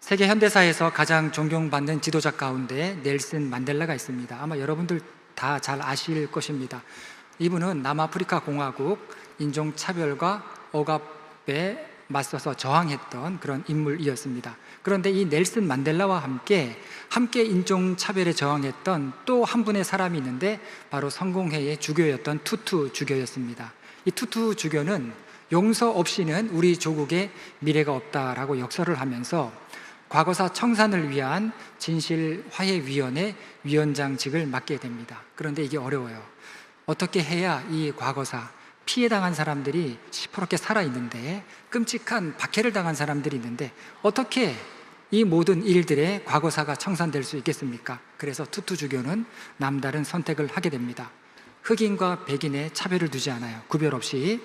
세계 현대사에서 가장 존경받는 지도자 가운데 넬슨 만델라가 있습니다. 아마 여러분들 다 잘 아실 것입니다. 이분은 남아프리카 공화국 인종차별과 억압에 맞서서 저항했던 그런 인물이었습니다. 그런데 이 넬슨 만델라와 함께 인종차별에 저항했던 또 한 분의 사람이 있는데 바로 성공회의 주교였던 투투 주교였습니다. 이 투투 주교는 용서 없이는 우리 조국의 미래가 없다라고 역설을 하면서 과거사 청산을 위한 진실화해위원회 위원장직을 맡게 됩니다. 그런데 이게 어려워요. 어떻게 해야 이 과거사, 피해당한 사람들이 시퍼렇게 살아있는데, 끔찍한 박해를 당한 사람들이 있는데 어떻게 이 모든 일들의 과거사가 청산될 수 있겠습니까? 그래서 투투 주교는 남다른 선택을 하게 됩니다. 흑인과 백인의 차별을 두지 않아요. 구별 없이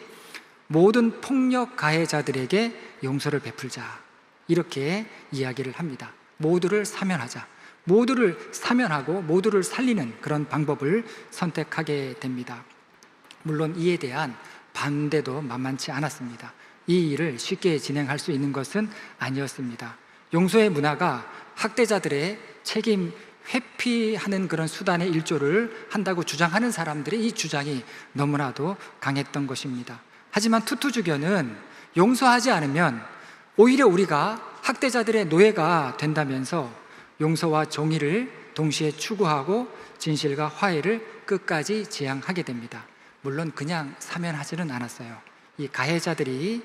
모든 폭력 가해자들에게 용서를 베풀자, 이렇게 이야기를 합니다. 모두를 사면하자, 모두를 사면하고 모두를 살리는 그런 방법을 선택하게 됩니다. 물론 이에 대한 반대도 만만치 않았습니다. 이 일을 쉽게 진행할 수 있는 것은 아니었습니다. 용서의 문화가 학대자들의 책임 회피하는 그런 수단의 일조를 한다고 주장하는 사람들의 이 주장이 너무나도 강했던 것입니다. 하지만 투투 주교는 용서하지 않으면 오히려 우리가 학대자들의 노예가 된다면서 용서와 정의를 동시에 추구하고 진실과 화해를 끝까지 지향하게 됩니다. 물론 그냥 사면하지는 않았어요. 이 가해자들이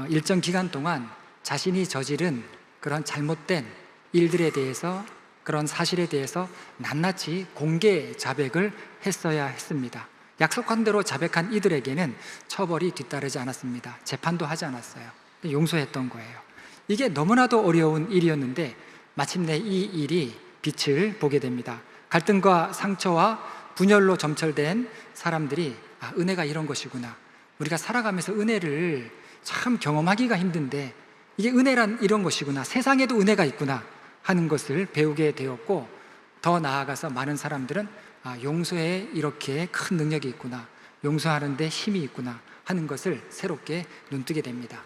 일정 기간 동안 자신이 저지른 그런 잘못된 일들에 대해서, 그런 사실에 대해서 낱낱이 공개 자백을 했어야 했습니다. 약속한 대로 자백한 이들에게는 처벌이 뒤따르지 않았습니다. 재판도 하지 않았어요. 용서했던 거예요. 이게 너무나도 어려운 일이었는데 마침내 이 일이 빛을 보게 됩니다. 갈등과 상처와 분열로 점철된 사람들이 은혜가 이런 것이구나, 우리가 살아가면서 은혜를 참 경험하기가 힘든데 이게 은혜란 이런 것이구나, 세상에도 은혜가 있구나 하는 것을 배우게 되었고, 더 나아가서 많은 사람들은 용서에 이렇게 큰 능력이 있구나, 용서하는 데 힘이 있구나 하는 것을 새롭게 눈뜨게 됩니다.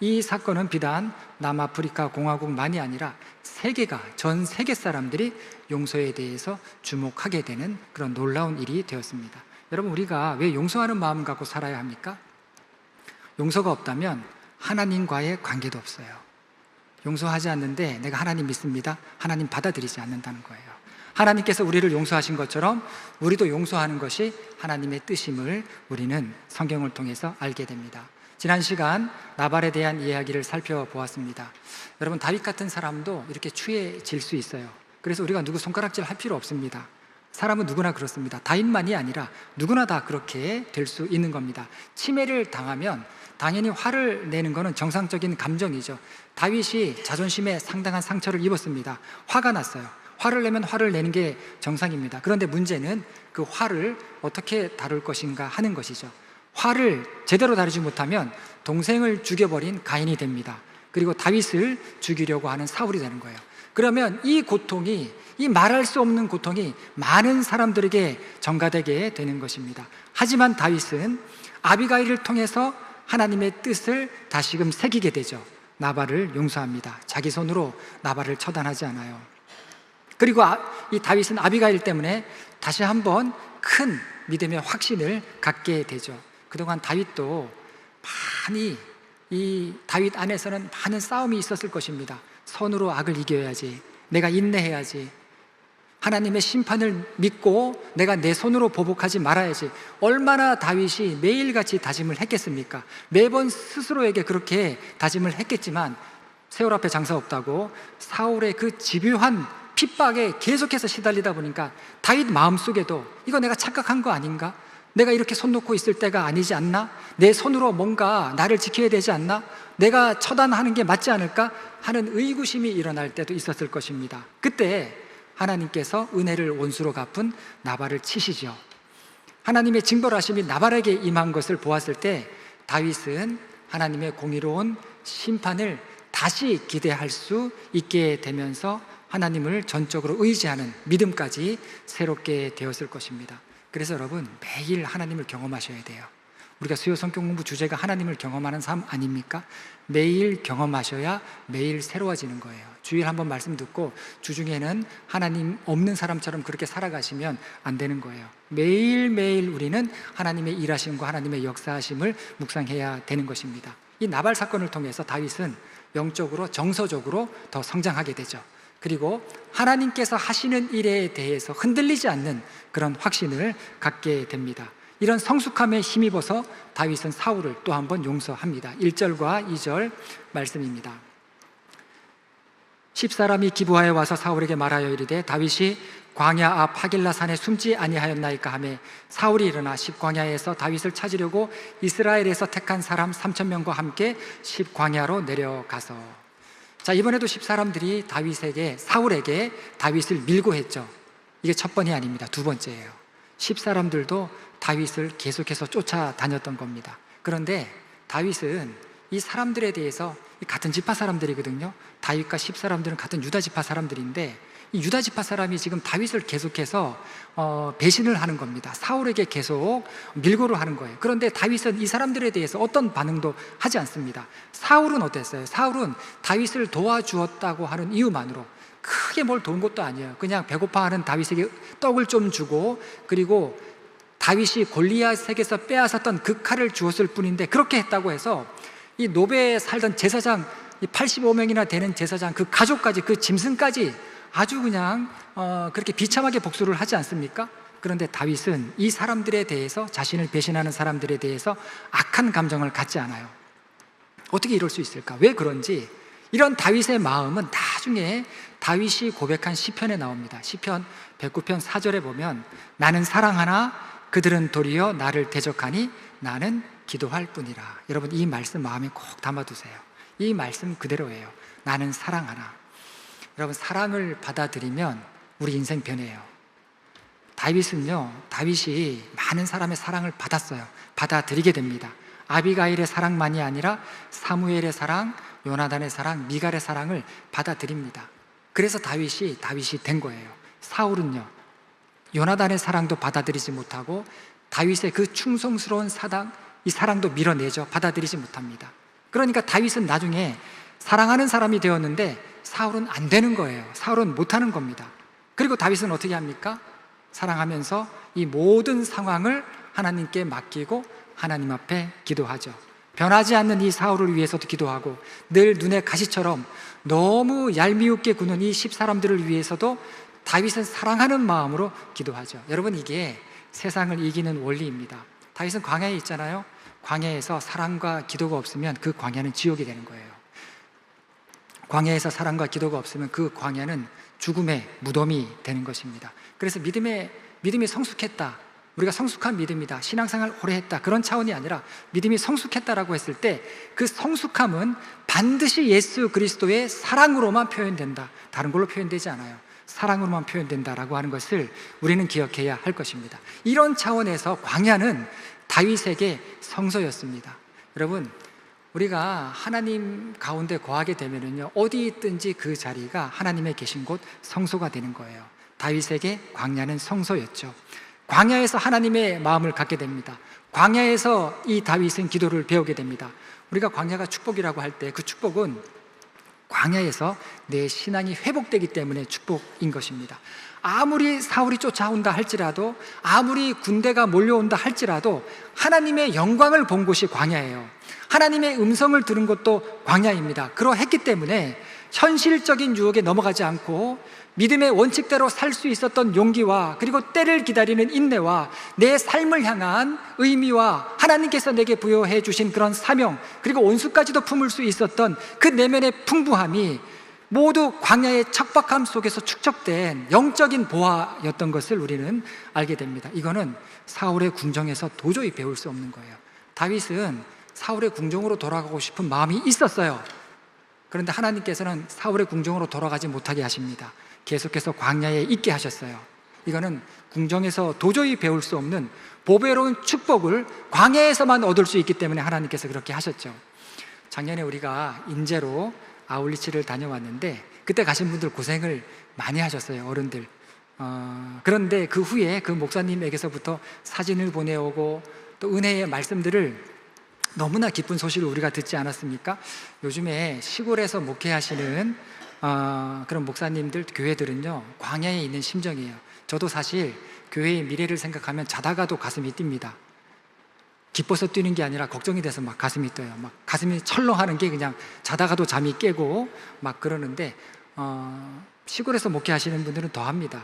이 사건은 비단 남아프리카 공화국만이 아니라 전 세계 사람들이 용서에 대해서 주목하게 되는 그런 놀라운 일이 되었습니다. 여러분, 우리가 왜 용서하는 마음 갖고 살아야 합니까? 용서가 없다면 하나님과의 관계도 없어요. 용서하지 않는데 내가 하나님 믿습니다, 하나님 받아들이지 않는다는 거예요. 하나님께서 우리를 용서하신 것처럼 우리도 용서하는 것이 하나님의 뜻임을 우리는 성경을 통해서 알게 됩니다. 지난 시간 나발에 대한 이야기를 살펴보았습니다. 여러분, 다윗 같은 사람도 이렇게 추해질 수 있어요. 그래서 우리가 누구 손가락질 할 필요 없습니다. 사람은 누구나 그렇습니다. 다윗만이 아니라 누구나 다 그렇게 될 수 있는 겁니다. 침해를 당하면 당연히 화를 내는 것은 정상적인 감정이죠. 다윗이 자존심에 상당한 상처를 입었습니다. 화가 났어요. 화를 내면 화를 내는 게 정상입니다. 그런데 문제는 그 화를 어떻게 다룰 것인가 하는 것이죠. 화를 제대로 다루지 못하면 동생을 죽여버린 가인이 됩니다. 그리고 다윗을 죽이려고 하는 사울이 되는 거예요. 그러면 이 고통이, 이 말할 수 없는 고통이 많은 사람들에게 전가되게 되는 것입니다. 하지만 다윗은 아비가일을 통해서 하나님의 뜻을 다시금 새기게 되죠. 나발을 용서합니다. 자기 손으로 나발을 처단하지 않아요. 그리고 이 다윗은 아비가일 때문에 다시 한번 큰 믿음의 확신을 갖게 되죠. 그동안 다윗도 이 다윗 안에서는 많은 싸움이 있었을 것입니다. 선으로 악을 이겨야지, 내가 인내해야지, 하나님의 심판을 믿고 내가 내 손으로 보복하지 말아야지, 얼마나 다윗이 매일같이 다짐을 했겠습니까? 매번 스스로에게 그렇게 다짐을 했겠지만 세월 앞에 장사 없다고 사울의 그 집요한 핍박에 계속해서 시달리다 보니까 다윗 마음속에도 이거 내가 착각한 거 아닌가? 내가 이렇게 손 놓고 있을 때가 아니지 않나? 내 손으로 뭔가 나를 지켜야 되지 않나? 내가 처단하는 게 맞지 않을까? 하는 의구심이 일어날 때도 있었을 것입니다. 그때 하나님께서 은혜를 원수로 갚은 나발을 치시죠. 하나님의 징벌하심이 나발에게 임한 것을 보았을 때 다윗은 하나님의 공의로운 심판을 다시 기대할 수 있게 되면서 하나님을 전적으로 의지하는 믿음까지 새롭게 되었을 것입니다. 그래서 여러분, 매일 하나님을 경험하셔야 돼요. 우리가 수요 성경 공부 주제가 하나님을 경험하는 삶 아닙니까? 매일 경험하셔야 매일 새로워지는 거예요. 주일 한번 말씀 듣고 주중에는 하나님 없는 사람처럼 그렇게 살아가시면 안 되는 거예요. 매일매일 우리는 하나님의 일하심과 하나님의 역사하심을 묵상해야 되는 것입니다. 이 나발 사건을 통해서 다윗은 영적으로 정서적으로 더 성장하게 되죠. 그리고 하나님께서 하시는 일에 대해서 흔들리지 않는 그런 확신을 갖게 됩니다. 이런 성숙함에 힘입어서 다윗은 사울을 또 한 번 용서합니다. 1절과 2절 말씀입니다. 10사람이 기브아에 와서 사울에게 말하여 이르되 다윗이 광야 앞 하길라 산에 숨지 아니하였나이까 하매 사울이 일어나 십광야에서 다윗을 찾으려고 이스라엘에서 택한 사람 3,000명과 함께 십광야로 내려가서. 자, 이번에도 10사람들이 사울에게 다윗을 밀고 했죠. 이게 첫 번이 아닙니다. 두 번째예요. 10사람들도 다윗을 계속해서 쫓아다녔던 겁니다. 그런데 다윗은 이 사람들에 대해서 같은 지파 사람들이거든요. 다윗과 10사람들은 같은 유다 지파 사람들인데 이 유다 지파 사람이 지금 다윗을 계속해서 배신을 하는 겁니다. 사울에게 계속 밀고를 하는 거예요. 그런데 다윗은 이 사람들에 대해서 어떤 반응도 하지 않습니다. 사울은 어땠어요? 사울은 다윗을 도와주었다고 하는 이유만으로 크게 뭘 도운 것도 아니에요. 그냥 배고파하는 다윗에게 떡을 좀 주고, 그리고 다윗이 골리앗에게서 빼앗았던 그 칼을 주었을 뿐인데, 그렇게 했다고 해서 이 노베에 살던 제사장 85명이나 되는 제사장 그 가족까지, 그 짐승까지 아주 그냥 그렇게 비참하게 복수를 하지 않습니까? 그런데 다윗은 이 사람들에 대해서, 자신을 배신하는 사람들에 대해서 악한 감정을 갖지 않아요. 어떻게 이럴 수 있을까? 왜 그런지 이런 다윗의 마음은 나중에 다윗이 고백한 시편에 나옵니다. 시편 109편 4절에 보면 나는 사랑하나 그들은 도리어 나를 대적하니 나는 기도할 뿐이라. 여러분, 이 말씀 마음에 꼭 담아두세요. 이 말씀 그대로예요. 나는 사랑하나. 여러분, 사랑을 받아들이면 우리 인생 변해요. 다윗이 많은 사람의 사랑을 받았어요. 받아들이게 됩니다. 아비가일의 사랑만이 아니라 사무엘의 사랑, 요나단의 사랑, 미갈의 사랑을 받아들입니다. 그래서 다윗이 된 거예요. 사울은요, 요나단의 사랑도 받아들이지 못하고 다윗의 그 충성스러운 이 사랑도 밀어내죠. 받아들이지 못합니다. 그러니까 다윗은 나중에 사랑하는 사람이 되었는데 사울은 안 되는 거예요. 사울은 못하는 겁니다. 그리고 다윗은 어떻게 합니까? 사랑하면서 이 모든 상황을 하나님께 맡기고 하나님 앞에 기도하죠. 변하지 않는 이 사울을 위해서도 기도하고, 늘 눈의 가시처럼 너무 얄미웁게 구는 이 10사람들을 위해서도 다윗은 사랑하는 마음으로 기도하죠. 여러분, 이게 세상을 이기는 원리입니다. 다윗은 광야에 있잖아요. 광야에서 사랑과 기도가 없으면 그 광야는 지옥이 되는 거예요. 광야에서 사랑과 기도가 없으면 그 광야는 죽음의 무덤이 되는 것입니다. 그래서 믿음이 성숙했다, 우리가 성숙한 믿음이다, 신앙생활 오래 했다, 그런 차원이 아니라 믿음이 성숙했다라고 했을 때 그 성숙함은 반드시 예수 그리스도의 사랑으로만 표현된다, 다른 걸로 표현되지 않아요. 사랑으로만 표현된다라고 하는 것을 우리는 기억해야 할 것입니다. 이런 차원에서 광야는 다윗에게 성소였습니다. 여러분, 우리가 하나님 가운데 거하게 되면은요, 어디 있든지 그 자리가 하나님의 계신 곳, 성소가 되는 거예요. 다윗에게 광야는 성소였죠. 광야에서 하나님의 마음을 갖게 됩니다. 광야에서 이 다윗은 기도를 배우게 됩니다. 우리가 광야가 축복이라고 할 때 그 축복은 광야에서 내 신앙이 회복되기 때문에 축복인 것입니다. 아무리 사울이 쫓아온다 할지라도, 아무리 군대가 몰려온다 할지라도 하나님의 영광을 본 곳이 광야예요. 하나님의 음성을 들은 것도 광야입니다. 그러했기 때문에 현실적인 유혹에 넘어가지 않고 믿음의 원칙대로 살 수 있었던 용기와, 그리고 때를 기다리는 인내와, 내 삶을 향한 의미와 하나님께서 내게 부여해 주신 그런 사명, 그리고 온수까지도 품을 수 있었던 그 내면의 풍부함이 모두 광야의 척박함 속에서 축적된 영적인 보화였던 것을 우리는 알게 됩니다. 이거는 사울의 궁정에서 도저히 배울 수 없는 거예요. 다윗은 사울의 궁정으로 돌아가고 싶은 마음이 있었어요. 그런데 하나님께서는 사울의 궁정으로 돌아가지 못하게 하십니다. 계속해서 광야에 있게 하셨어요. 이거는 궁정에서 도저히 배울 수 없는 보배로운 축복을 광야에서만 얻을 수 있기 때문에 하나님께서 그렇게 하셨죠. 작년에 우리가 인제로 아울리치를 다녀왔는데 그때 가신 분들 고생을 많이 하셨어요, 어른들. 그런데 그 후에 그 목사님에게서부터 사진을 보내오고 또 은혜의 말씀들을 너무나 기쁜 소식을 우리가 듣지 않았습니까? 요즘에 시골에서 목회하시는 그런 목사님들, 교회들은요, 광야에 있는 심정이에요. 저도 사실 교회의 미래를 생각하면 자다가도 가슴이 뜁니다. 기뻐서 뛰는 게 아니라 걱정이 돼서 막 가슴이 떠요. 막 가슴이 철렁하는 게 그냥 자다가도 잠이 깨고 막 그러는데, 시골에서 목회하시는 분들은 더 합니다.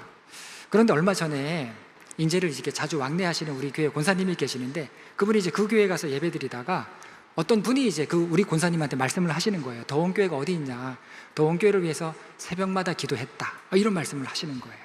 그런데 얼마 전에 인제를 이렇게 자주 왕래하시는 우리 교회 권사님이 계시는데, 그분이 이제 그 교회에 가서 예배드리다가 어떤 분이 이제 그 우리 권사님한테 말씀을 하시는 거예요. 더운 교회가 어디 있냐, 더운 교회를 위해서 새벽마다 기도했다, 이런 말씀을 하시는 거예요.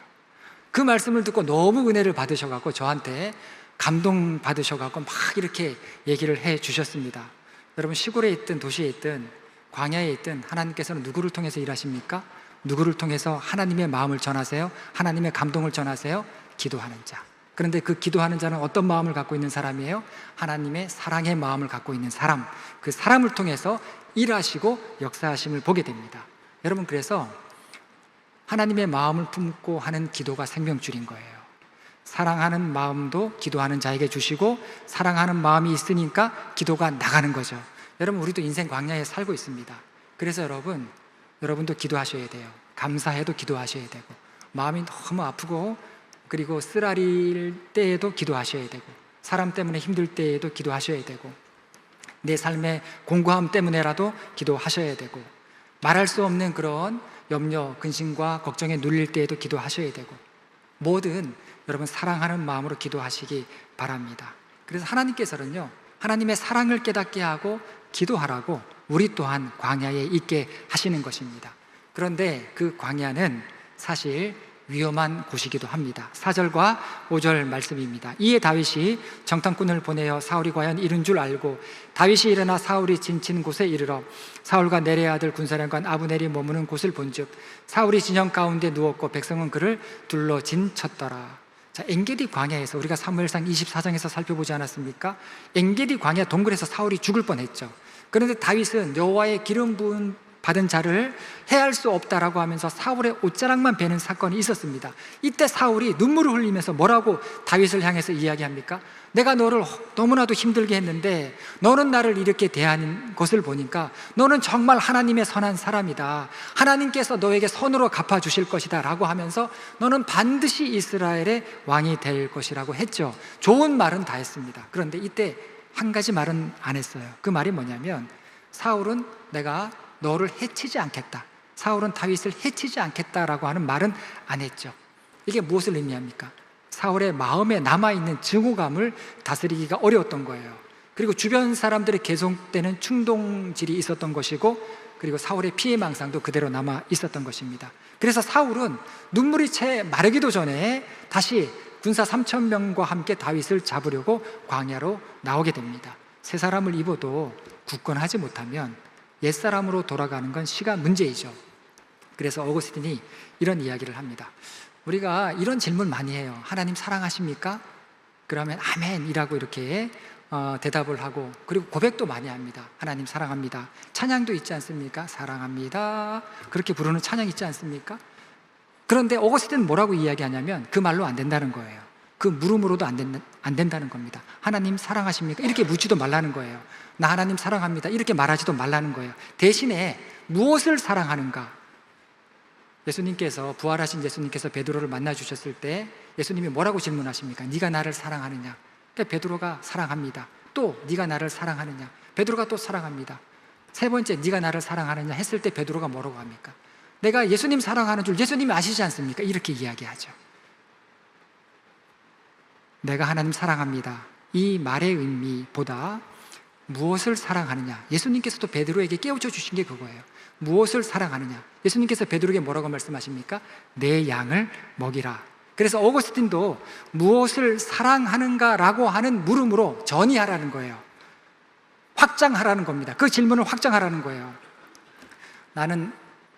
그 말씀을 듣고 너무 은혜를 받으셔갖고 저한테 감동 받으셔갖고 막 이렇게 얘기를 해 주셨습니다. 여러분, 시골에 있든 도시에 있든 광야에 있든 하나님께서는 누구를 통해서 일하십니까? 누구를 통해서 하나님의 마음을 전하세요? 하나님의 감동을 전하세요? 기도하는 자. 그런데 그 기도하는 자는 어떤 마음을 갖고 있는 사람이에요? 하나님의 사랑의 마음을 갖고 있는 사람. 그 사람을 통해서 일하시고 역사하심을 보게 됩니다. 여러분, 그래서 하나님의 마음을 품고 하는 기도가 생명줄인 거예요. 사랑하는 마음도 기도하는 자에게 주시고, 사랑하는 마음이 있으니까 기도가 나가는 거죠. 여러분, 우리도 인생 광야에 살고 있습니다. 그래서 여러분도 기도하셔야 돼요. 감사해도 기도하셔야 되고, 마음이 너무 아프고 그리고 쓰라릴 때에도 기도하셔야 되고, 사람 때문에 힘들 때에도 기도하셔야 되고, 내 삶의 공고함 때문에라도 기도하셔야 되고, 말할 수 없는 그런 염려, 근심과 걱정에 눌릴 때에도 기도하셔야 되고, 뭐든 여러분 사랑하는 마음으로 기도하시기 바랍니다. 그래서 하나님께서는요, 하나님의 사랑을 깨닫게 하고 기도하라고 우리 또한 광야에 있게 하시는 것입니다. 그런데 그 광야는 사실 위험한 곳이기도 합니다. 4절과 5절 말씀입니다. 이에 다윗이 정탐꾼을 보내어 사울이 과연 이른 줄 알고 다윗이 일어나 사울이 진친 곳에 이르러 사울과 내레의 아들 군사령관 아브넬이 머무는 곳을 본즉 사울이 진영 가운데 누웠고 백성은 그를 둘러 진쳤더라. 자, 엔게디 광야에서 우리가 사무엘상 24장에서 살펴보지 않았습니까? 엔게디 광야 동굴에서 사울이 죽을 뻔했죠. 그런데 다윗은 여호와의 기름 부은 받은 자를 해할 수 없다라고 하면서 사울의 옷자락만 베는 사건이 있었습니다. 이때 사울이 눈물을 흘리면서 뭐라고 다윗을 향해서 이야기합니까? 내가 너를 너무나도 힘들게 했는데 너는 나를 이렇게 대하는 것을 보니까 너는 정말 하나님의 선한 사람이다. 하나님께서 너에게 선으로 갚아주실 것이다 라고 하면서 너는 반드시 이스라엘의 왕이 될 것이라고 했죠. 좋은 말은 다 했습니다. 그런데 이때 한 가지 말은 안 했어요. 그 말이 뭐냐면, 사울은 내가 너를 해치지 않겠다, 사울은 다윗을 해치지 않겠다라고 하는 말은 안 했죠. 이게 무엇을 의미합니까? 사울의 마음에 남아있는 증오감을 다스리기가 어려웠던 거예요. 그리고 주변 사람들의 계속되는 충동질이 있었던 것이고, 그리고 사울의 피해망상도 그대로 남아 있었던 것입니다. 그래서 사울은 눈물이 채 마르기도 전에 다시 군사 3,000명과 함께 다윗을 잡으려고 광야로 나오게 됩니다. 새 사람을 입어도 굳건하지 못하면 옛사람으로 돌아가는 건 시간 문제이죠. 그래서 어거스틴이 이런 이야기를 합니다. 우리가 이런 질문 많이 해요. 하나님 사랑하십니까? 그러면 아멘이라고 이렇게 대답을 하고, 그리고 고백도 많이 합니다. 하나님 사랑합니다. 찬양도 있지 않습니까? 사랑합니다. 그렇게 부르는 찬양 있지 않습니까? 그런데 어거스틴은 뭐라고 이야기하냐면 그 말로 안 된다는 거예요. 그 물음으로도 안 된다는 겁니다. 하나님 사랑하십니까? 이렇게 묻지도 말라는 거예요. 나 하나님 사랑합니다. 이렇게 말하지도 말라는 거예요. 대신에 무엇을 사랑하는가? 예수님께서, 부활하신 예수님께서 베드로를 만나 주셨을 때 예수님이 뭐라고 질문하십니까? 네가 나를 사랑하느냐? 그러니까 베드로가 사랑합니다. 또 네가 나를 사랑하느냐? 베드로가 또 사랑합니다. 세 번째, 네가 나를 사랑하느냐 했을 때 베드로가 뭐라고 합니까? 내가 예수님 사랑하는 줄 예수님이 아시지 않습니까? 이렇게 이야기하죠. 내가 하나님 사랑합니다, 이 말의 의미보다 무엇을 사랑하느냐, 예수님께서도 베드로에게 깨우쳐 주신 게 그거예요. 무엇을 사랑하느냐, 예수님께서 베드로에게 뭐라고 말씀하십니까? 내 양을 먹이라. 그래서 어거스틴도 무엇을 사랑하는가라고 하는 물음으로 전이하라는 거예요. 확장하라는 겁니다. 그 질문을 확장하라는 거예요.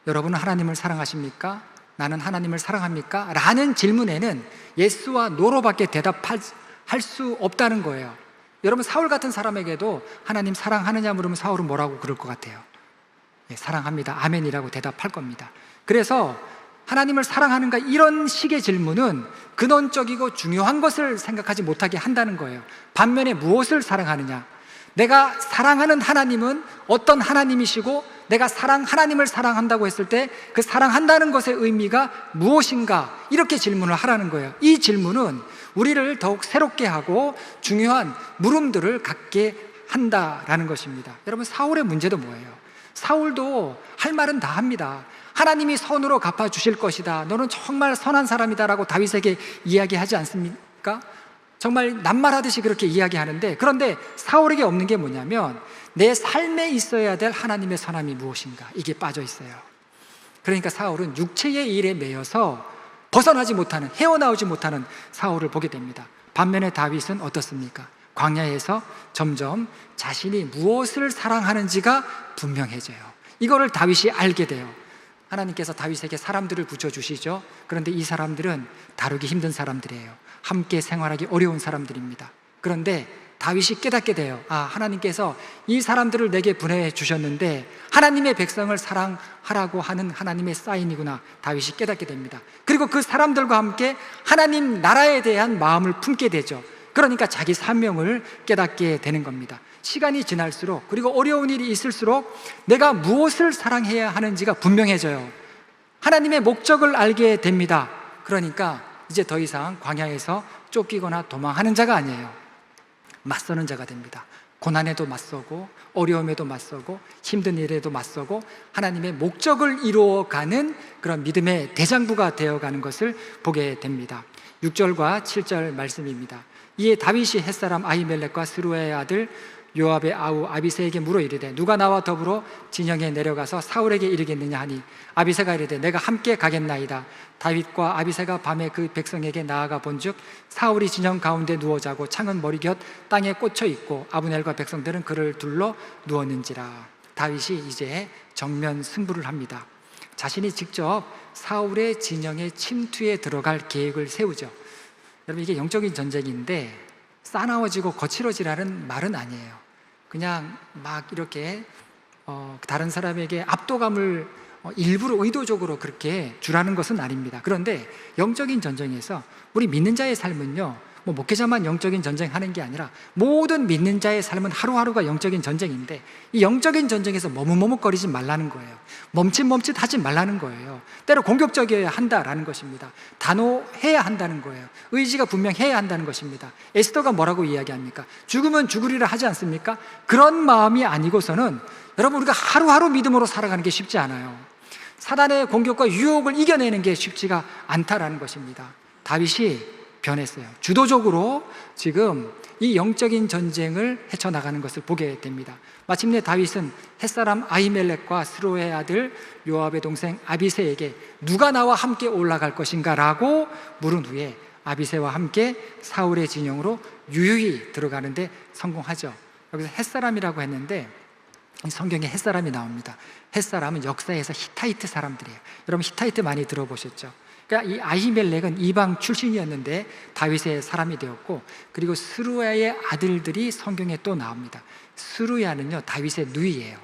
여러분은 하나님을 사랑하십니까? 나는 하나님을 사랑합니까? 라는 질문에는 예스와 노로밖에 대답할 수 없다는 거예요. 여러분, 사울 같은 사람에게도 하나님 사랑하느냐 물으면 사울은 뭐라고 그럴 것 같아요? 예, 사랑합니다, 아멘이라고 대답할 겁니다. 그래서 하나님을 사랑하는가? 이런 식의 질문은 근원적이고 중요한 것을 생각하지 못하게 한다는 거예요. 반면에 무엇을 사랑하느냐? 내가 사랑하는 하나님은 어떤 하나님이시고 내가 하나님을 사랑한다고 했을 때 그 사랑한다는 것의 의미가 무엇인가? 이렇게 질문을 하라는 거예요. 이 질문은 우리를 더욱 새롭게 하고 중요한 물음들을 갖게 한다라는 것입니다. 여러분, 사울의 문제도 뭐예요? 사울도 할 말은 다 합니다. 하나님이 선으로 갚아주실 것이다, 너는 정말 선한 사람이다라고 다윗에게 이야기하지 않습니까? 정말 낱말하듯이 그렇게 이야기하는데, 그런데 사울에게 없는 게 뭐냐면 내 삶에 있어야 될 하나님의 선함이 무엇인가, 이게 빠져 있어요. 그러니까 사울은 육체의 일에 매여서 벗어나지 못하는, 헤어나오지 못하는 사울을 보게 됩니다. 반면에 다윗은 어떻습니까? 광야에서 점점 자신이 무엇을 사랑하는지가 분명해져요. 이거를 다윗이 알게 돼요. 하나님께서 다윗에게 사람들을 붙여주시죠. 그런데 이 사람들은 다루기 힘든 사람들이에요. 함께 생활하기 어려운 사람들입니다. 그런데 다윗이 깨닫게 돼요. 하나님께서 이 사람들을 내게 보내 주셨는데 하나님의 백성을 사랑하라고 하는 하나님의 사인이구나, 다윗이 깨닫게 됩니다. 그리고 그 사람들과 함께 하나님 나라에 대한 마음을 품게 되죠. 그러니까 자기 사명을 깨닫게 되는 겁니다. 시간이 지날수록, 그리고 어려운 일이 있을수록 내가 무엇을 사랑해야 하는지가 분명해져요. 하나님의 목적을 알게 됩니다. 그러니까 이제 더 이상 광야에서 쫓기거나 도망하는 자가 아니에요. 맞서는 자가 됩니다. 고난에도 맞서고 어려움에도 맞서고 힘든 일에도 맞서고 하나님의 목적을 이루어가는 그런 믿음의 대장부가 되어가는 것을 보게 됩니다. 6절과 7절 말씀입니다. 이에 다윗이 햇사람 아히멜렉과 스루야의 아들 요압의 아우 아비새에게 물어 이르되 누가 나와 더불어 진영에 내려가서 사울에게 이르겠느냐 하니 아비새가 이르되 내가 함께 가겠나이다. 다윗과 아비새가 밤에 그 백성에게 나아가 본즉 사울이 진영 가운데 누워 자고 창은 머리 곁 땅에 꽂혀 있고 아브넬과 백성들은 그를 둘러 누웠는지라. 다윗이 이제 정면 승부를 합니다. 자신이 직접 사울의 진영에 침투해 들어갈 계획을 세우죠. 여러분, 이게 영적인 전쟁인데 싸나워지고 거칠어지라는 말은 아니에요. 그냥 막 이렇게 다른 사람에게 압도감을 일부러 의도적으로 그렇게 주라는 것은 아닙니다. 그런데 영적인 전쟁에서 우리 믿는 자의 삶은요, 목회자만 영적인 전쟁하는 게 아니라 모든 믿는 자의 삶은 하루하루가 영적인 전쟁인데, 이 영적인 전쟁에서 머뭇머뭇거리지 말라는 거예요. 멈칫멈칫하지 말라는 거예요. 때로 공격적이어야 한다라는 것입니다. 단호해야 한다는 거예요. 의지가 분명해야 한다는 것입니다. 에스더가 뭐라고 이야기합니까? 죽으면 죽으리라 하지 않습니까? 그런 마음이 아니고서는 여러분, 우리가 하루하루 믿음으로 살아가는 게 쉽지 않아요. 사단의 공격과 유혹을 이겨내는 게 쉽지가 않다라는 것입니다. 다윗이 변했어요. 주도적으로 지금 이 영적인 전쟁을 헤쳐나가는 것을 보게 됩니다. 마침내 다윗은 햇사람 아히멜렉과 스루야의 아들 요압의 동생 아비새에게 누가 나와 함께 올라갈 것인가 라고 물은 후에 아비새와 함께 사울의 진영으로 유유히 들어가는데 성공하죠. 여기서 햇사람이라고 했는데 성경에 햇사람이 나옵니다. 햇사람은 역사에서 히타이트 사람들이에요. 여러분, 히타이트 많이 들어보셨죠? 그러니까 이 아히멜렉은 이방 출신이었는데 다윗의 사람이 되었고, 그리고 스루야의 아들들이 성경에 또 나옵니다. 스루야는요, 다윗의 누이예요.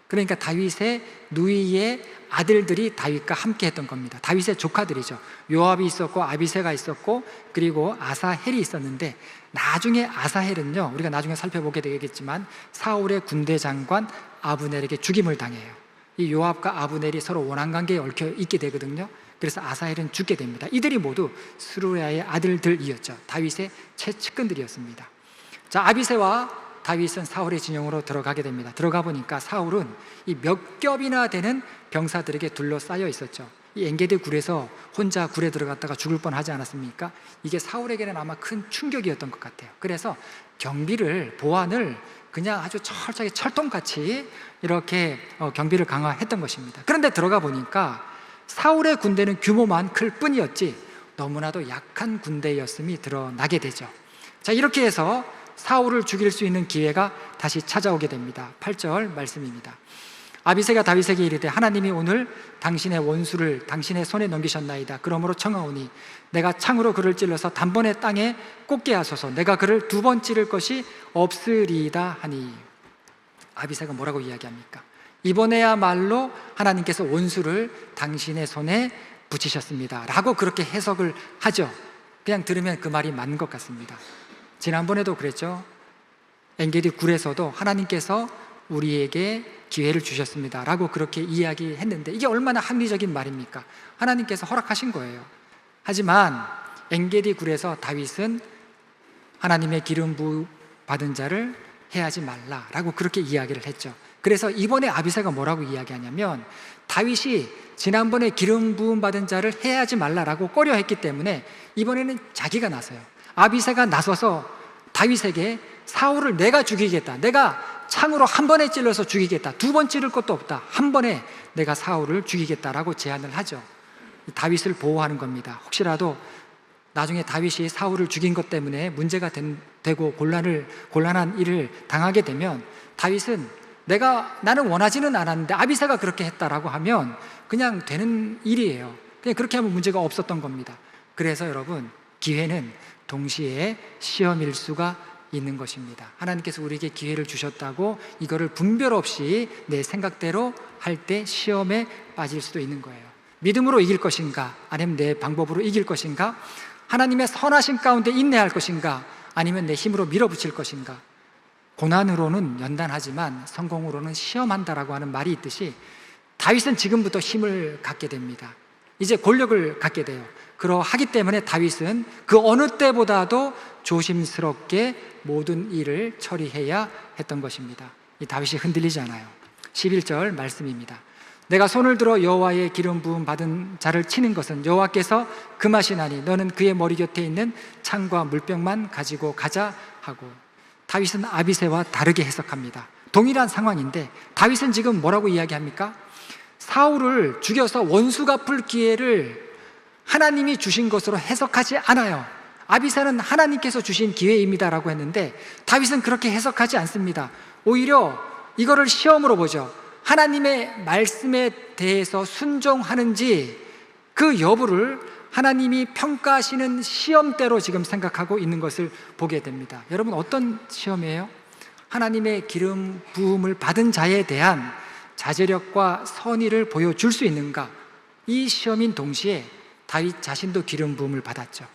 그러니까 다윗의 누이의 아들들이 다윗과 함께 했던 겁니다. 다윗의 조카들이죠. 요압이 있었고 아비새가 있었고 그리고 아사헬이 있었는데, 나중에 아사헬은요, 우리가 나중에 살펴보게 되겠지만 사울의 군대 장관 아브넬에게 죽임을 당해요. 이 요압과 아브넬이 서로 원한관계에 얽혀 있게 되거든요. 그래서 아사헬은 죽게 됩니다. 이들이 모두 스루야의 아들들이었죠. 다윗의 최측근들이었습니다. 자, 아비새와 다윗은 사울의 진영으로 들어가게 됩니다. 들어가 보니까 사울은 이 몇 겹이나 되는 병사들에게 둘러싸여 있었죠. 이 엔게디 굴에서 혼자 굴에 들어갔다가 죽을 뻔하지 않았습니까? 이게 사울에게는 아마 큰 충격이었던 것 같아요. 그래서 경비를, 보안을 그냥 아주 철저하게 철통같이 이렇게 경비를 강화했던 것입니다. 그런데 들어가 보니까 사울의 군대는 규모만 클 뿐이었지 너무나도 약한 군대였음이 드러나게 되죠. 자, 이렇게 해서 사울을 죽일 수 있는 기회가 다시 찾아오게 됩니다. 8절 말씀입니다. 아비새가 다윗에게 이르되 하나님이 오늘 당신의 원수를 당신의 손에 넘기셨나이다. 그러므로 청하오니 내가 창으로 그를 찔러서 단번에 땅에 꽂게 하소서. 내가 그를 두 번 찌를 것이 없으리이다 하니. 아비새가 뭐라고 이야기합니까? 이번에야말로 하나님께서 원수를 당신의 손에 붙이셨습니다 라고 그렇게 해석을 하죠. 그냥 들으면 그 말이 맞는 것 같습니다. 지난번에도 그랬죠. 엔게디 굴에서도 하나님께서 우리에게 기회를 주셨습니다 라고 그렇게 이야기했는데, 이게 얼마나 합리적인 말입니까? 하나님께서 허락하신 거예요. 하지만 엔게디 굴에서 다윗은 하나님의 기름 부음 받은 자를 해하지 말라라고 그렇게 이야기를 했죠. 그래서 이번에 아비새가 뭐라고 이야기하냐면, 다윗이 지난번에 기름 부음 받은 자를 해하지 말라라고 꺼려했기 때문에 이번에는 자기가 나서요. 아비새가 나서서 다윗에게 사울을 내가 죽이겠다, 내가 창으로 한 번에 찔러서 죽이겠다, 두 번 찌를 것도 없다, 한 번에 내가 사울을 죽이겠다라고 제안을 하죠. 다윗을 보호하는 겁니다. 혹시라도 나중에 다윗이 사울을 죽인 것 때문에 문제가 되고 곤란한 일을 당하게 되면, 다윗은 나는 원하지는 않았는데 아비새가 그렇게 했다라고 하면 그냥 되는 일이에요. 그냥 그렇게 하면 문제가 없었던 겁니다. 그래서 여러분, 기회는 동시에 시험일 수가 있는 것입니다. 하나님께서 우리에게 기회를 주셨다고 이거를 분별 없이 내 생각대로 할 때 시험에 빠질 수도 있는 거예요. 믿음으로 이길 것인가, 아니면 내 방법으로 이길 것인가, 하나님의 선하신 가운데 인내할 것인가, 아니면 내 힘으로 밀어붙일 것인가. 고난으로는 연단하지만 성공으로는 시험한다라고 하는 말이 있듯이, 다윗은 지금부터 힘을 갖게 됩니다. 이제 권력을 갖게 돼요. 그러하기 때문에 다윗은 그 어느 때보다도 조심스럽게 모든 일을 처리해야 했던 것입니다. 이 다윗이 흔들리지 않아요. 11절 말씀입니다. 내가 손을 들어 여호와의 기름 부음 받은 자를 치는 것은 여호와께서 금하시나니 너는 그의 머리 곁에 있는 창과 물병만 가지고 가자 하고. 다윗은 아비새와 다르게 해석합니다. 동일한 상황인데 다윗은 지금 뭐라고 이야기합니까? 사울을 죽여서 원수 갚을 기회를 하나님이 주신 것으로 해석하지 않아요. 아비새는 하나님께서 주신 기회입니다라고 했는데 다윗은 그렇게 해석하지 않습니다. 오히려 이거를 시험으로 보죠. 하나님의 말씀에 대해서 순종하는지 그 여부를 하나님이 평가하시는 시험대로 지금 생각하고 있는 것을 보게 됩니다. 여러분, 어떤 시험이에요? 하나님의 기름 부음을 받은 자에 대한 자제력과 선의를 보여줄 수 있는가? 이 시험인 동시에 다윗 자신도 기름 부음을 받았죠.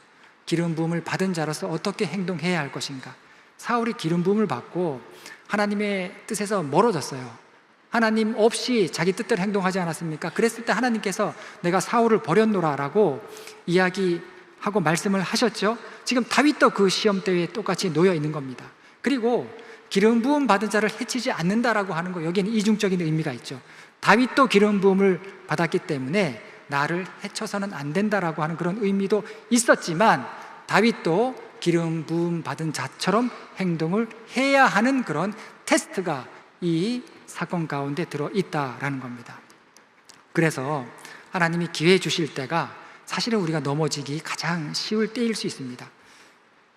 기름 부음을 받은 자로서 어떻게 행동해야 할 것인가? 사울이 기름 부음을 받고 하나님의 뜻에서 멀어졌어요. 하나님 없이 자기 뜻대로 행동하지 않았습니까? 그랬을 때 하나님께서 내가 사울을 버렸노라 라고 이야기하고 말씀을 하셨죠. 지금 다윗도 그 시험대에 똑같이 놓여 있는 겁니다. 그리고 기름 부음 받은 자를 해치지 않는다라고 하는 거, 여기에는 이중적인 의미가 있죠. 다윗도 기름 부음을 받았기 때문에 나를 해쳐서는 안 된다라고 하는 그런 의미도 있었지만, 다윗도 기름 부음 받은 자처럼 행동을 해야 하는 그런 테스트가 이 사건 가운데 들어있다라는 겁니다. 그래서 하나님이 기회 주실 때가 사실은 우리가 넘어지기 가장 쉬울 때일 수 있습니다.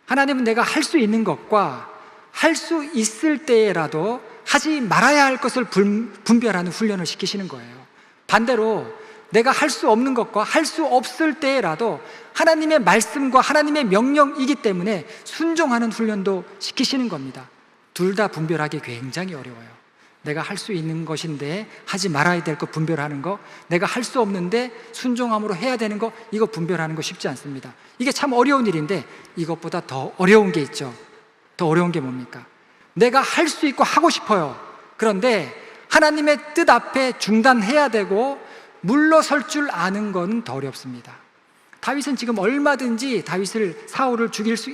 하나님은 내가 할 수 있는 것과 할 수 있을 때라도 하지 말아야 할 것을 분별하는 훈련을 시키시는 거예요. 반대로 내가 할 수 없는 것과 할 수 없을 때라도 하나님의 말씀과 하나님의 명령이기 때문에 순종하는 훈련도 시키시는 겁니다. 둘 다 분별하기 굉장히 어려워요. 내가 할 수 있는 것인데 하지 말아야 될 것 분별하는 거, 내가 할 수 없는데 순종함으로 해야 되는 거, 이거 분별하는 거 쉽지 않습니다. 이게 참 어려운 일인데 이것보다 더 어려운 게 있죠. 더 어려운 게 뭡니까? 내가 할 수 있고 하고 싶어요. 그런데 하나님의 뜻 앞에 중단해야 되고 물러설 줄 아는 건 더 어렵습니다. 다윗은 지금 얼마든지 사울을 죽일 수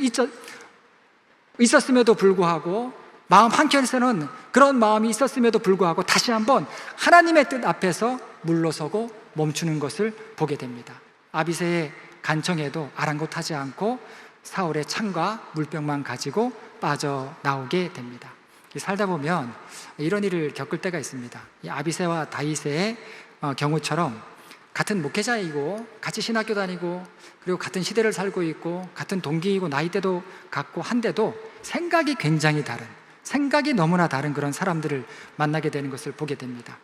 있었음에도 불구하고, 마음 한켠에서는 그런 마음이 있었음에도 불구하고 다시 한번 하나님의 뜻 앞에서 물러서고 멈추는 것을 보게 됩니다. 아비새의 간청에도 아랑곳하지 않고 사울의 창과 물병만 가지고 빠져나오게 됩니다. 살다 보면 이런 일을 겪을 때가 있습니다. 이 아비새와 다윗의 경우처럼 같은 목회자이고 같이 신학교 다니고 그리고 같은 시대를 살고 있고 같은 동기이고 나이대도 같고 한데도 생각이 굉장히 다른, 생각이 너무나 다른 그런 사람들을 만나게 되는 것을 보게 됩니다.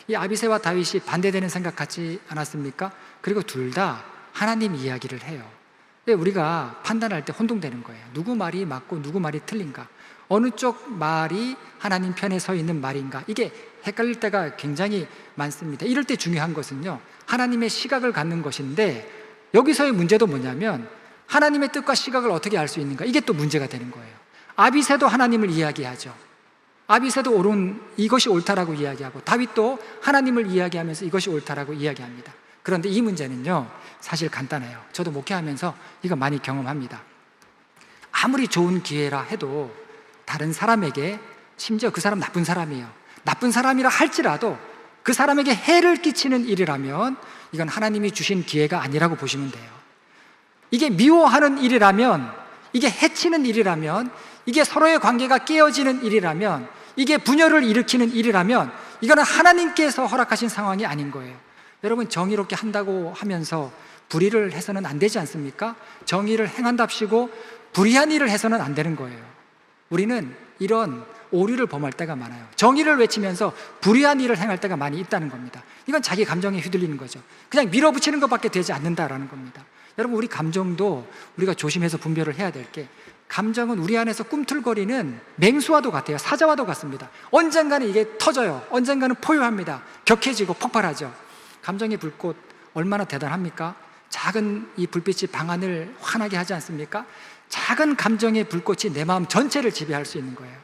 이 아비새와 다윗이 반대되는 생각 같지 않았습니까? 그리고 둘 다 하나님 이야기를 해요. 우리가 판단할 때 혼동되는 거예요. 누구 말이 맞고 누구 말이 틀린가? 어느 쪽 말이 하나님 편에 서 있는 말인가? 이게 헷갈릴 때가 굉장히 많습니다. 이럴 때 중요한 것은요, 하나님의 시각을 갖는 것인데, 여기서의 문제도 뭐냐면 하나님의 뜻과 시각을 어떻게 알 수 있는가, 이게 또 문제가 되는 거예요. 아비새도 하나님을 이야기하죠. 아비새도 이것이 옳다라고 이야기하고, 다윗도 하나님을 이야기하면서 이것이 옳다라고 이야기합니다. 그런데 이 문제는요, 사실 간단해요. 저도 목회하면서 이거 많이 경험합니다. 아무리 좋은 기회라 해도 다른 사람에게, 심지어 그 사람 나쁜 사람이에요, 나쁜 사람이라 할지라도 그 사람에게 해를 끼치는 일이라면 이건 하나님이 주신 기회가 아니라고 보시면 돼요. 이게 미워하는 일이라면, 이게 해치는 일이라면, 이게 서로의 관계가 깨어지는 일이라면, 이게 분열을 일으키는 일이라면 이거는 하나님께서 허락하신 상황이 아닌 거예요. 여러분, 정의롭게 한다고 하면서 불의를 해서는 안 되지 않습니까? 정의를 행한답시고 불의한 일을 해서는 안 되는 거예요. 우리는 이런 오류를 범할 때가 많아요. 정의를 외치면서 불의한 일을 행할 때가 많이 있다는 겁니다. 이건 자기 감정에 휘둘리는 거죠. 그냥 밀어붙이는 것밖에 되지 않는다라는 겁니다. 여러분, 우리 감정도 우리가 조심해서 분별을 해야 될 게, 감정은 우리 안에서 꿈틀거리는 맹수와도 같아요. 사자와도 같습니다. 언젠가는 이게 터져요. 언젠가는 포효합니다. 격해지고 폭발하죠. 감정의 불꽃 얼마나 대단합니까? 작은 이 불빛이 방 안을 환하게 하지 않습니까? 작은 감정의 불꽃이 내 마음 전체를 지배할 수 있는 거예요.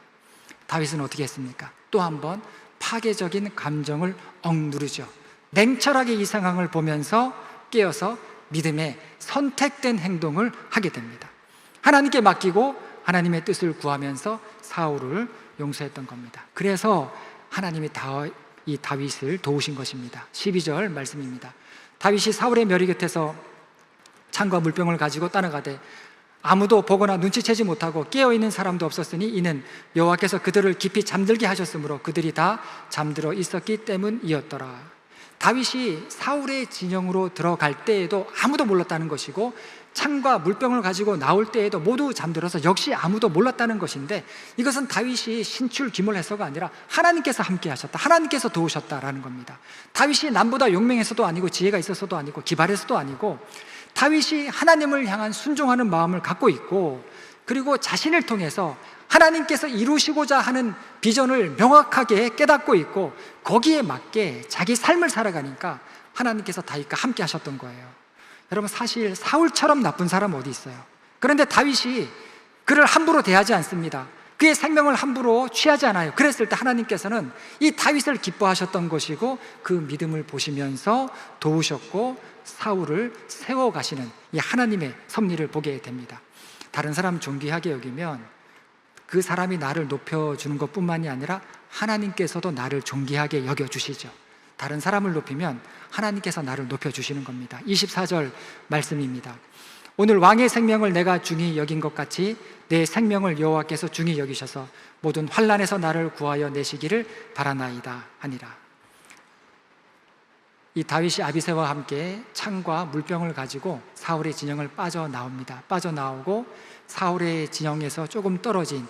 다윗은 어떻게 했습니까? 또 한 번 파괴적인 감정을 억누르죠. 냉철하게 이 상황을 보면서 깨어서 믿음의 선택된 행동을 하게 됩니다. 하나님께 맡기고 하나님의 뜻을 구하면서 사울을 용서했던 겁니다. 그래서 하나님이 이 다윗을 도우신 것입니다. 12절 말씀입니다. 다윗이 사울의 멸이 곁에서 창과 물병을 가지고 따라가되 아무도 보거나 눈치채지 못하고 깨어있는 사람도 없었으니 이는 여호와께서 그들을 깊이 잠들게 하셨으므로 그들이 다 잠들어 있었기 때문이었더라. 다윗이 사울의 진영으로 들어갈 때에도 아무도 몰랐다는 것이고, 창과 물병을 가지고 나올 때에도 모두 잠들어서 역시 아무도 몰랐다는 것인데, 이것은 다윗이 신출귀몰해서가 아니라 하나님께서 함께 하셨다, 하나님께서 도우셨다라는 겁니다. 다윗이 남보다 용맹해서도 아니고 지혜가 있어서도 아니고 기발해서도 아니고, 다윗이 하나님을 향한 순종하는 마음을 갖고 있고, 그리고 자신을 통해서 하나님께서 이루시고자 하는 비전을 명확하게 깨닫고 있고, 거기에 맞게 자기 삶을 살아가니까 하나님께서 다윗과 함께 하셨던 거예요. 여러분, 사실 사울처럼 나쁜 사람 어디 있어요? 그런데 다윗이 그를 함부로 대하지 않습니다. 그의 생명을 함부로 취하지 않아요. 그랬을 때 하나님께서는 이 다윗을 기뻐하셨던 것이고, 그 믿음을 보시면서 도우셨고 사울을 세워가시는 이 하나님의 섭리를 보게 됩니다. 다른 사람 존귀하게 여기면 그 사람이 나를 높여주는 것뿐만이 아니라 하나님께서도 나를 존귀하게 여겨주시죠. 다른 사람을 높이면 하나님께서 나를 높여주시는 겁니다. 24절 말씀입니다. 오늘 왕의 생명을 내가 중히 여긴 것 같이 내 생명을 여호와께서 중히 여기셔서 모든 환난에서 나를 구하여 내시기를 바라나이다 하니라. 이 다윗이 아비새와 함께 창과 물병을 가지고 사울의 진영을 빠져나옵니다. 빠져나오고 사울의 진영에서 조금 떨어진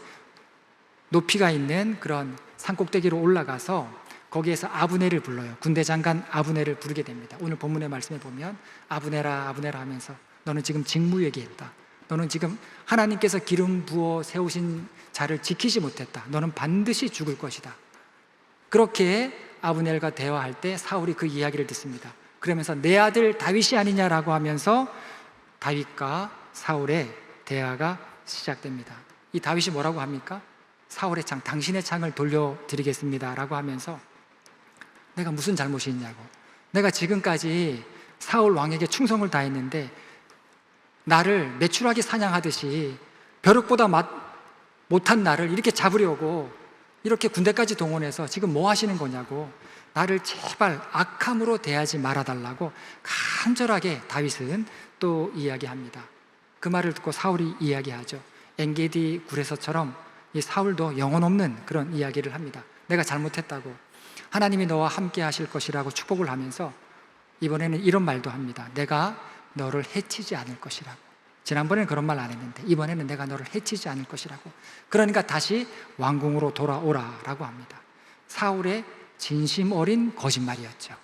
높이가 있는 그런 산꼭대기로 올라가서 거기에서 아브넬을 불러요. 군대 장관 아브넬을 부르게 됩니다. 오늘 본문의 말씀에 보면 아브넬아 아브넬아 하면서 너는 지금 직무유기했다. 너는 지금 하나님께서 기름 부어 세우신 자를 지키지 못했다. 너는 반드시 죽을 것이다. 그렇게 아브넬과 대화할 때 사울이 그 이야기를 듣습니다. 그러면서 내 아들 다윗이 아니냐라고 하면서 다윗과 사울의 대화가 시작됩니다. 이 다윗이 뭐라고 합니까? 사울의 창, 당신의 창을 돌려드리겠습니다 라고 하면서 내가 무슨 잘못이 있냐고, 내가 지금까지 사울 왕에게 충성을 다했는데 나를 메추라기 사냥하듯이 벼룩보다 못한 나를 이렇게 잡으려고 이렇게 군대까지 동원해서 지금 뭐 하시는 거냐고, 나를 제발 악함으로 대하지 말아달라고 간절하게 다윗은 또 이야기합니다. 그 말을 듣고 사울이 이야기하죠. 엔게디 굴에서처럼 이 사울도 영혼 없는 그런 이야기를 합니다. 내가 잘못했다고, 하나님이 너와 함께 하실 것이라고 축복을 하면서 이번에는 이런 말도 합니다. 내가 너를 해치지 않을 것이라고. 지난번에는 그런 말 안 했는데 이번에는 내가 너를 해치지 않을 것이라고. 그러니까 다시 왕궁으로 돌아오라 라고 합니다. 사울의 진심 어린 거짓말이었죠.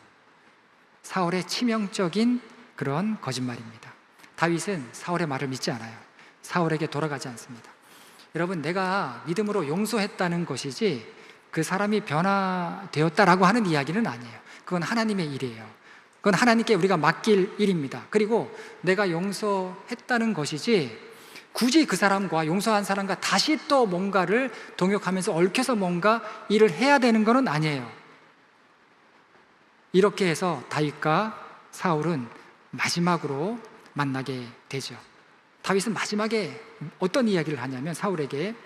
사울의 치명적인 그런 거짓말입니다. 다윗은 사울의 말을 믿지 않아요. 사울에게 돌아가지 않습니다. 여러분, 내가 믿음으로 용서했다는 것이지 그 사람이 변화되었다라고 하는 이야기는 아니에요. 그건 하나님의 일이에요. 그건 하나님께 우리가 맡길 일입니다. 그리고 내가 용서했다는 것이지 굳이 그 사람과, 용서한 사람과 다시 또 뭔가를 동역하면서 얽혀서 뭔가 일을 해야 되는 것은 아니에요. 이렇게 해서 다윗과 사울은 마지막으로 만나게 되죠. 다윗은 마지막에 어떤 이야기를 하냐면, 사울에게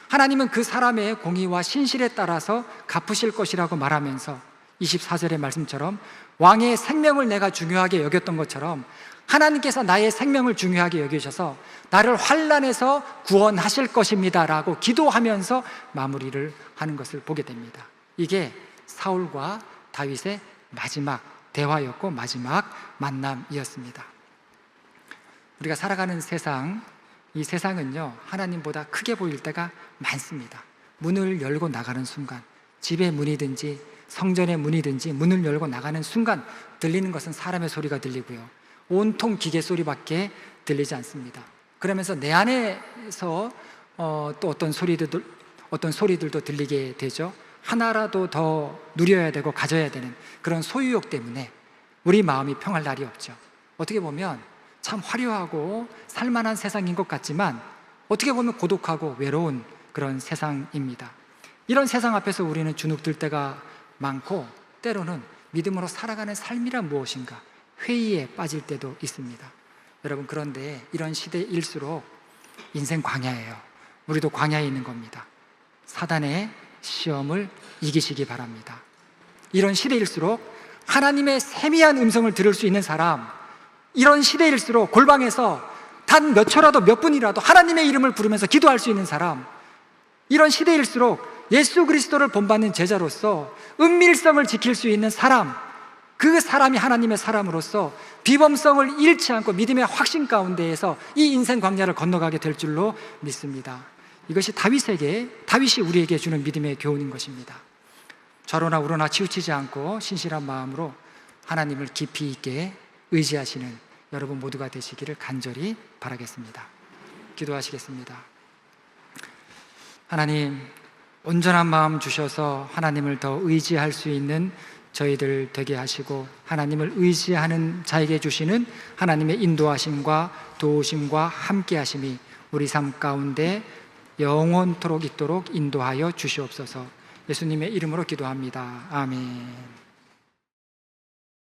하나님은 그 사람의 공의와 신실에 따라서 갚으실 것이라고 말하면서 24절의 말씀처럼 왕의 생명을 내가 중요하게 여겼던 것처럼 하나님께서 나의 생명을 중요하게 여기셔서 나를 환난에서 구원하실 것입니다 라고 기도하면서 마무리를 하는 것을 보게 됩니다. 이게 사울과 다윗의 마지막 대화였고 마지막 만남이었습니다. 우리가 살아가는 세상, 이 세상은요, 하나님보다 크게 보일 때가 많습니다. 문을 열고 나가는 순간, 집의 문이든지 성전의 문이든지 문을 열고 나가는 순간 들리는 것은 사람의 소리가 들리고요, 온통 기계 소리밖에 들리지 않습니다. 그러면서 내 안에서 또 어떤 소리들도 들리게 되죠. 하나라도 더 누려야 되고 가져야 되는 그런 소유욕 때문에 우리 마음이 평할 날이 없죠. 어떻게 보면 참 화려하고 살만한 세상인 것 같지만 어떻게 보면 고독하고 외로운 그런 세상입니다. 이런 세상 앞에서 우리는 주눅들 때가 많고, 때로는 믿음으로 살아가는 삶이란 무엇인가 회의에 빠질 때도 있습니다. 여러분, 그런데 이런 시대일수록 인생 광야예요. 우리도 광야에 있는 겁니다. 사단의 시험을 이기시기 바랍니다. 이런 시대일수록 하나님의 세미한 음성을 들을 수 있는 사람, 이런 시대일수록 골방에서 단 몇 초라도 몇 분이라도 하나님의 이름을 부르면서 기도할 수 있는 사람, 이런 시대일수록 예수 그리스도를 본받는 제자로서 은밀성을 지킬 수 있는 사람, 그 사람이 하나님의 사람으로서 비범성을 잃지 않고 믿음의 확신 가운데에서 이 인생 광야를 건너가게 될 줄로 믿습니다. 이것이 다윗이 우리에게 주는 믿음의 교훈인 것입니다. 좌로나 우로나 치우치지 않고 신실한 마음으로 하나님을 깊이 있게 의지하시는 여러분 모두가 되시기를 간절히 바라겠습니다. 기도하시겠습니다. 하나님, 온전한 마음 주셔서 하나님을 더 의지할 수 있는 저희들 되게 하시고, 하나님을 의지하는 자에게 주시는 하나님의 인도하심과 도우심과 함께하심이 우리 삶 가운데 영원토록 있도록 인도하여 주시옵소서. 예수님의 이름으로 기도합니다. 아멘.